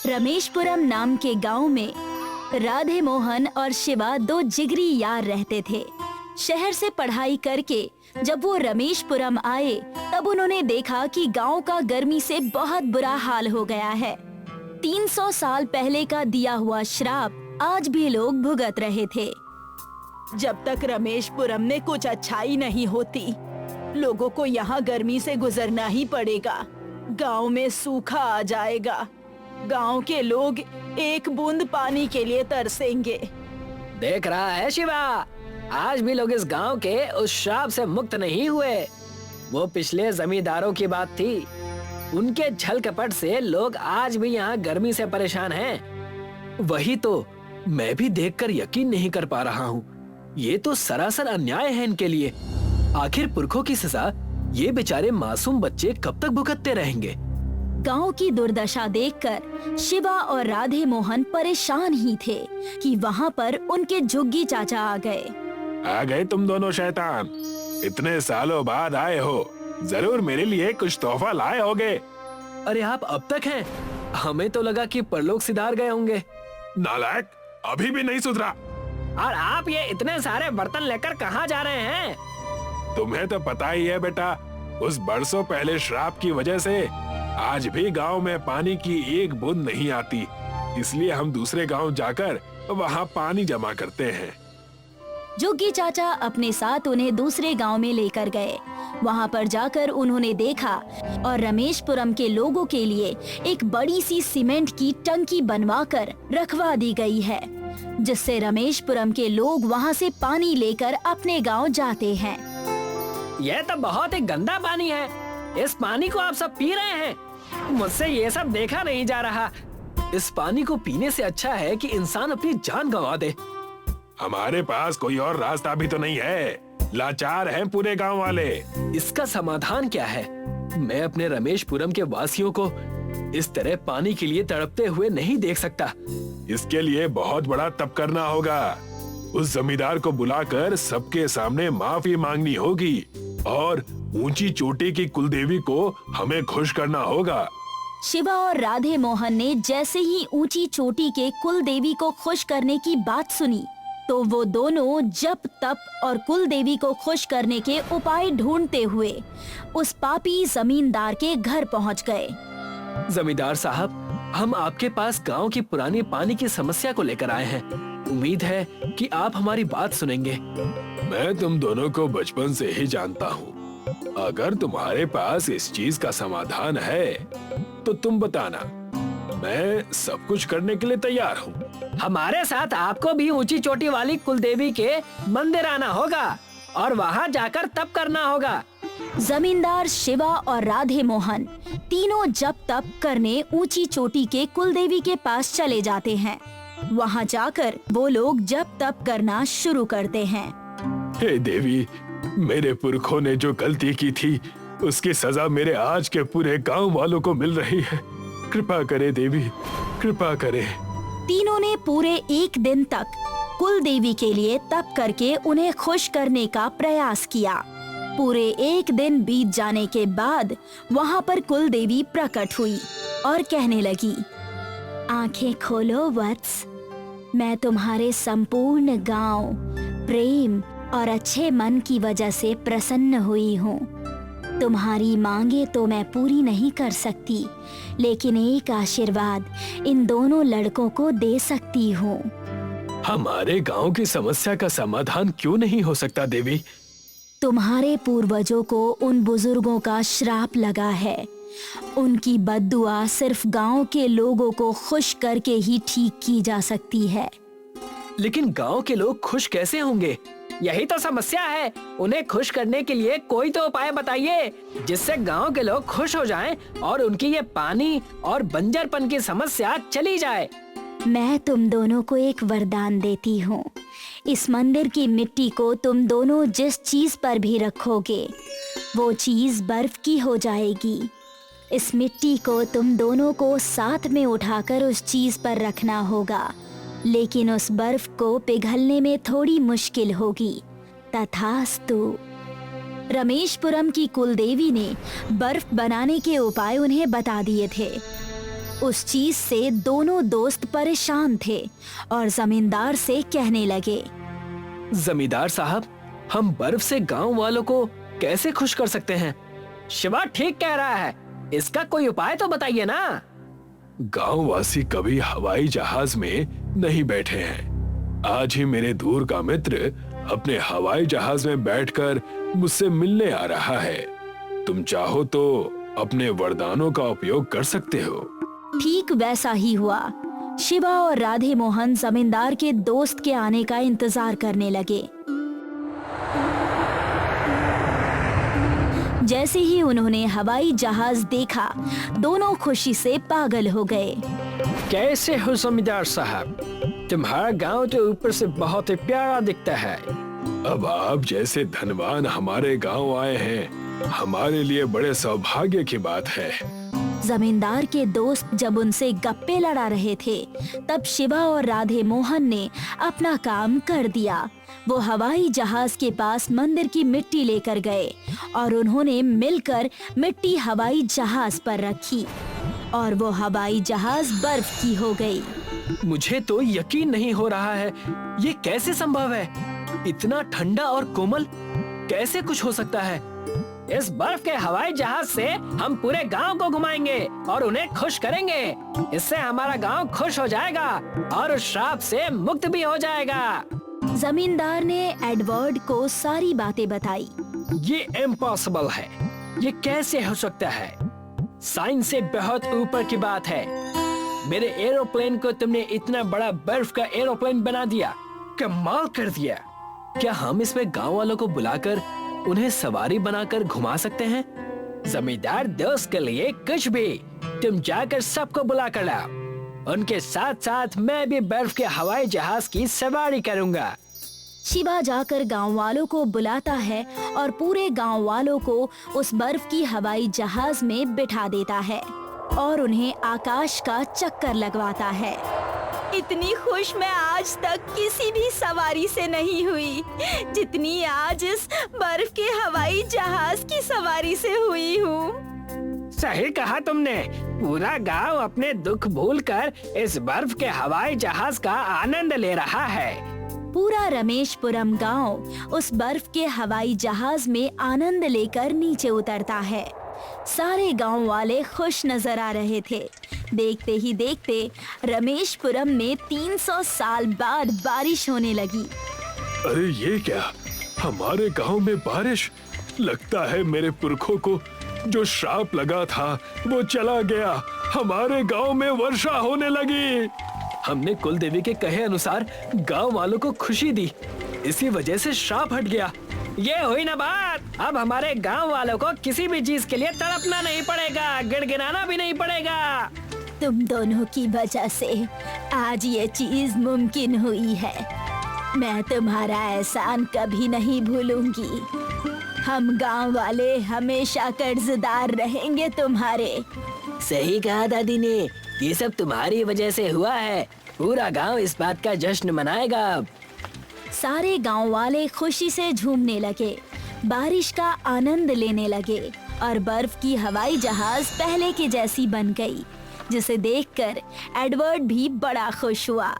रमेशपुरम नाम के गांव में राधे मोहन और शिवा दो जिगरी यार रहते थे। शहर से पढ़ाई करके जब वो रमेशपुरम आए तब उन्होंने देखा कि गांव का गर्मी से बहुत बुरा हाल हो गया है। 300 साल पहले का दिया हुआ श्राप आज भी लोग भुगत रहे थे। जब तक रमेशपुरम में कुछ अच्छाई नहीं होती, लोगों को यहाँ गर्मी से गुजरना ही पड़ेगा। गांव में सूखा आ जाएगा। गांव के लोग एक बूंद पानी के लिए तरसेंगे। देख रहा है शिवा, आज भी लोग इस गांव के उस श्राप से मुक्त नहीं हुए। वो पिछले जमींदारों की बात थी। उनके छल कपट से लोग आज भी यहाँ गर्मी से परेशान हैं। वही तो मैं भी देखकर यकीन नहीं कर पा रहा हूँ। ये तो सरासर अन्याय है इनके लिए। आखिर पुरखों की सजा ये बेचारे मासूम बच्चे कब तक भुगतते रहेंगे। गांव की दुर्दशा देखकर शिवा और राधे मोहन परेशान ही थे कि वहाँ पर उनके झुग्गी चाचा आ गए। आ गए तुम दोनों शैतान, इतने सालों बाद आए हो। जरूर मेरे लिए कुछ तोहफा लाए होगे। अरे आप अब तक हैं? हमें तो लगा कि परलोक सिधार गए होंगे। नालायक, अभी भी नहीं सुधरा। और आप ये इतने सारे बर्तन लेकर कहाँ जा रहे हैं? तुम्हें तो पता ही है बेटा, उस बरसों पहले श्राप की वजह से आज भी गांव में पानी की एक बूंद नहीं आती। इसलिए हम दूसरे गांव जाकर वहां पानी जमा करते हैं। झुग्गी चाचा अपने साथ उन्हें दूसरे गांव में लेकर गए। वहां पर जाकर उन्होंने देखा और रमेशपुरम के लोगों के लिए एक बड़ी सी सीमेंट की टंकी बनवाकर रखवा दी गई है, जिससे रमेशपुरम के लोग वहां से पानी लेकर अपने गांव जाते हैं। यह तो बहुत ही गंदा पानी है। इस पानी को आप सब पी रहे हैं। मुझसे ये सब देखा नहीं जा रहा। इस पानी को पीने से अच्छा है कि इंसान अपनी जान गंवा दे। हमारे पास कोई और रास्ता भी तो नहीं है। लाचार हैं पूरे गांव वाले। इसका समाधान क्या है? मैं अपने रमेशपुरम के वासियों को इस तरह पानी के लिए तड़पते हुए नहीं देख सकता। इसके लिए बहुत बड़ा तप करना होगा। उस जमींदार को बुलाकर सबके सामने माफी मांगनी होगी और ऊंची चोटी की कुलदेवी को हमें खुश करना होगा। शिवा और राधे मोहन ने जैसे ही ऊंची चोटी के कुल देवी को खुश करने की बात सुनी तो वो दोनों जप तप और कुल देवी को खुश करने के उपाय ढूंढते हुए उस पापी जमींदार के घर पहुंच गए। जमींदार साहब, हम आपके पास गांव की पुरानी पानी की समस्या को लेकर आए हैं। उम्मीद है कि आप हमारी बात सुनेंगे। मैं तुम दोनों को बचपन से ही जानता हूँ। अगर तुम्हारे पास इस चीज का समाधान है तो तुम बताना, मैं सब कुछ करने के लिए तैयार हूँ। हमारे साथ आपको भी ऊंची चोटी वाली कुलदेवी के मंदिर आना होगा और वहाँ जाकर तप करना होगा। जमींदार शिवा और राधे मोहन तीनों जप तप करने ऊंची चोटी के कुलदेवी के पास चले जाते हैं। वहाँ जाकर वो लोग जप तप करना शुरू करते हैं। हे देवी, मेरे पुरखों ने जो गलती की थी उसकी सजा मेरे आज के पूरे गांव वालों को मिल रही है। कृपा करे देवी, कृपा करे। तीनों ने पूरे एक दिन तक कुल देवी के लिए तप करके उन्हें खुश करने का प्रयास किया। पूरे एक दिन बीत जाने के बाद वहाँ पर कुल देवी प्रकट हुई और कहने लगी, आंखें खोलो वत्स, मैं तुम्हारे संपूर्ण गांव, प्रेम और अच्छे मन की वजह से प्रसन्न हुई हूँ। तुम्हारी मांगे तो मैं पूरी नहीं कर सकती, लेकिन एक आशीर्वाद इन दोनों लड़कों को दे सकती हूँ। हमारे गांव की समस्या का समाधान क्यों नहीं हो सकता देवी? तुम्हारे पूर्वजों को उन बुजुर्गों का श्राप लगा है। उनकी बद्दुआ सिर्फ गांव के लोगों को खुश करके ही ठीक की जा सकती है। लेकिन गांव के लोग खुश कैसे होंगे? यही तो समस्या है। उन्हें खुश करने के लिए कोई तो उपाय बताइए जिससे गांव के लोग खुश हो जाएं और उनकी ये पानी और बंजरपन की समस्या चली जाए। मैं तुम दोनों को एक वरदान देती हूँ। इस मंदिर की मिट्टी को तुम दोनों जिस चीज पर भी रखोगे वो चीज बर्फ की हो जाएगी। इस मिट्टी को तुम दोनों को साथ में उठाकर उस चीज पर रखना होगा, लेकिन उस बर्फ को पिघलने में थोड़ी मुश्किल होगी। तथास्तु। रमेशपुरम की कुलदेवी ने बर्फ बनाने के उपाय उन्हें बता दिए थे। उस चीज से दोनों दोस्त परेशान थे और जमींदार से कहने लगे, जमींदार साहब, हम बर्फ से गांव वालों को कैसे खुश कर सकते हैं? शिवा ठीक कह रहा है, इसका कोई उपाय तो बताइए ना। गांव वासी कभी हवाई जहाज में नहीं बैठे हैं। आज ही मेरे दूर का मित्र अपने हवाई जहाज में बैठकर मुझसे मिलने आ रहा है। तुम चाहो तो अपने वरदानों का उपयोग कर सकते हो। ठीक वैसा ही हुआ। शिवा और राधे मोहन जमींदार के दोस्त के आने का इंतजार करने लगे। जैसे ही उन्होंने हवाई जहाज देखा, दोनों खुशी से पागल हो गए। कैसे हो जमींदार साहब? तुम्हारा गांव तो ऊपर से बहुत ही प्यारा दिखता है। अब आप जैसे धनवान हमारे गांव आए हैं, हमारे लिए बड़े सौभाग्य की बात है। जमींदार के दोस्त जब उनसे गप्पे लड़ा रहे थे, तब शिवा और राधे मोहन ने अपना काम कर दिया। वो हवाई जहाज के पास मंदिर की मिट्टी लेकर गए और उन्होंने मिलकर मिट्टी हवाई जहाज पर रखी और वो हवाई जहाज बर्फ की हो गई। मुझे तो यकीन नहीं हो रहा है, ये कैसे संभव है? इतना ठंडा और कोमल कैसे कुछ हो सकता है? इस बर्फ के हवाई जहाज से हम पूरे गांव को घुमाएंगे और उन्हें खुश करेंगे। इससे हमारा गांव खुश हो जाएगा और उस श्राप से मुक्त भी हो जाएगा। जमींदार ने एडवर्ड को सारी बातें बताई। ये इम्पॉसिबल है, ये कैसे हो सकता है? साइंस से बहुत ऊपर की बात है। मेरे एरोप्लेन को तुमने इतना बड़ा बर्फ का एरोप्लेन बना दिया, कमाल कर दिया। क्या हम इसमें गांव वालों को बुलाकर उन्हें सवारी बनाकर घुमा सकते हैं? जमींदार दोस्त के लिए कुछ भी। तुम जाकर सबको बुला कर लाओ। उनके साथ साथ मैं भी बर्फ के हवाई जहाज की सवारी करूंगा। शिवा जाकर गांव वालों को बुलाता है और पूरे गांव वालों को उस बर्फ की हवाई जहाज में बिठा देता है और उन्हें आकाश का चक्कर लगवाता है। इतनी खुश मैं आज तक किसी भी सवारी से नहीं हुई जितनी आज इस बर्फ के हवाई जहाज की सवारी से हुई हूँ। सही कहा तुमने। पूरा गांव अपने दुख भूलकर इस बर्फ के हवाई जहाज का आनंद ले रहा है। पूरा रमेशपुरम गांव उस बर्फ के हवाई जहाज में आनंद लेकर नीचे उतरता है। सारे गांव वाले खुश नजर आ रहे थे। देखते ही देखते रमेशपुरम में 300 साल बाद बारिश होने लगी। अरे ये क्या, हमारे गांव में बारिश! लगता है मेरे पुरखों को जो श्राप लगा था वो चला गया। हमारे गांव में वर्षा होने लगी। हमने कुल देवी के कहे अनुसार गांव वालों को खुशी दी, इसी वजह से श्राप हट गया। ये हुई ना बात। अब हमारे गांव वालों को किसी भी चीज के लिए तड़पना नहीं पड़ेगा, गिड़गिड़ाना भी नहीं पड़ेगा। तुम दोनों की वजह से आज ये चीज मुमकिन हुई है। मैं तुम्हारा एहसान कभी नहीं भूलूंगी। हम गांव वाले हमेशा कर्जदार रहेंगे तुम्हारे। सही कहा दादी ने, ये सब तुम्हारी वजह से हुआ है। पूरा गांव इस बात का जश्न मनाएगा अब। सारे गांव वाले खुशी से झूमने लगे, बारिश का आनंद लेने लगे और बर्फ की हवाई जहाज पहले की जैसी बन गई, जिसे देखकर एडवर्ड भी बड़ा खुश हुआ।